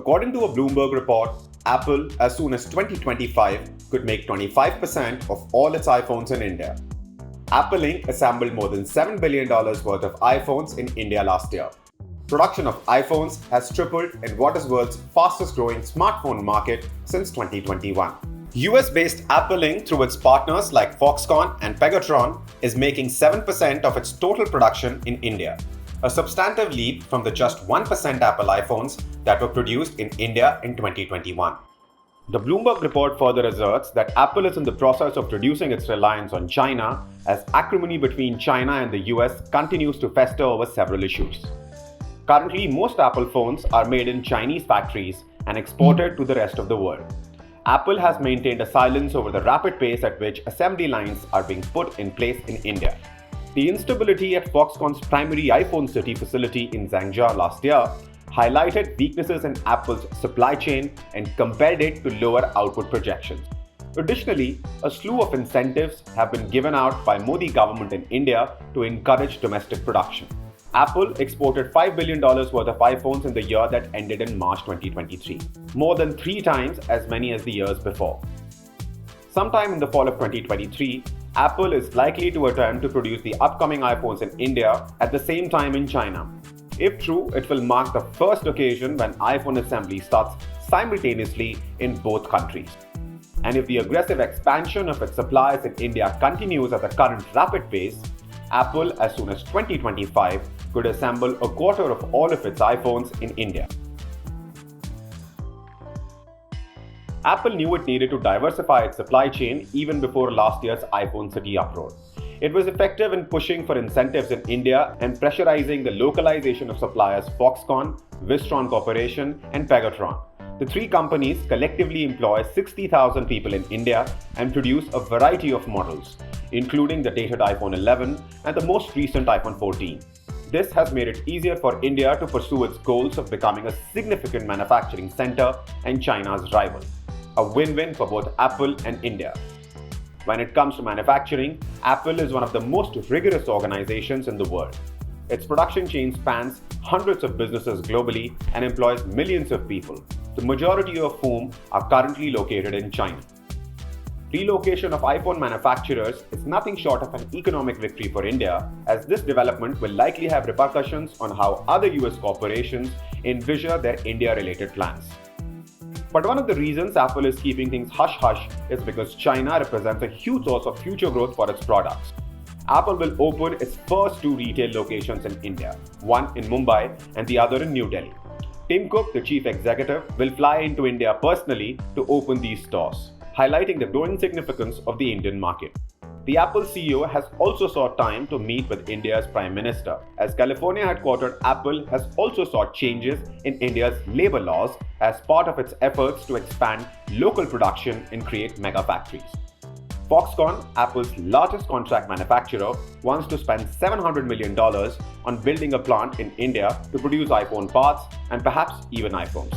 According to a Bloomberg report, Apple, as soon as 2025, could make 25% of all its iPhones in India. Apple Inc. assembled more than $7 billion worth of iPhones in India last year. Production of iPhones has tripled in what is world's fastest growing smartphone market since 2021. US-based Apple Inc., through its partners like Foxconn and Pegatron, is making 7% of its total production in India, a substantive leap from the just 1% Apple iPhones that were produced in India in 2021. The Bloomberg report further asserts that Apple is in the process of reducing its reliance on China as acrimony between China and the US continues to fester over several issues. Currently, most Apple phones are made in Chinese factories and exported to the rest of the world. Apple has maintained a silence over the rapid pace at which assembly lines are being put in place in India. The instability at Foxconn's primary iPhone City facility in Zhangjiang last year highlighted weaknesses in Apple's supply chain and compelled it to lower output projections. Additionally, a slew of incentives have been given out by Modi government in India to encourage domestic production. Apple exported $5 billion worth of iPhones in the year that ended in March 2023, more than 3 times as many as the years before. Sometime in the fall of 2023, Apple is likely to attempt to produce the upcoming iPhones in India at the same time in China. If true, it will mark the first occasion when iPhone assembly starts simultaneously in both countries. And if the aggressive expansion of its suppliers in India continues at the current rapid pace, Apple, as soon as 2025, could assemble a quarter of all of its iPhones in India. Apple knew it needed to diversify its supply chain even before last year's iPhone City uproar. It was effective in pushing for incentives in India and pressurizing the localization of suppliers Foxconn, Wistron Corporation, and Pegatron. The 3 companies collectively employ 60,000 people in India and produce a variety of models, including the dated iPhone 11 and the most recent iPhone 14. This has made it easier for India to pursue its goals of becoming a significant manufacturing center and China's rival. A win-win for both Apple and India. When it comes to manufacturing, Apple is one of the most rigorous organizations in the world. Its production chain spans hundreds of businesses globally and employs millions of people, the majority of whom are currently located in China. Relocation of iPhone manufacturers is nothing short of an economic victory for India, as this development will likely have repercussions on how other US corporations envision their India-related plans. But one of the reasons Apple is keeping things hush-hush is because China represents a huge source of future growth for its products. Apple will open its first 2 retail locations in India, one in Mumbai and the other in New Delhi. Tim Cook, the chief executive, will fly into India personally to open these stores, highlighting the growing significance of the Indian market. The Apple CEO has also sought time to meet with India's Prime Minister, as California-headquartered Apple has also sought changes in India's labor laws as part of its efforts to expand local production and create mega factories. Foxconn, Apple's largest contract manufacturer, wants to spend $700 million on building a plant in India to produce iPhone parts and perhaps even iPhones.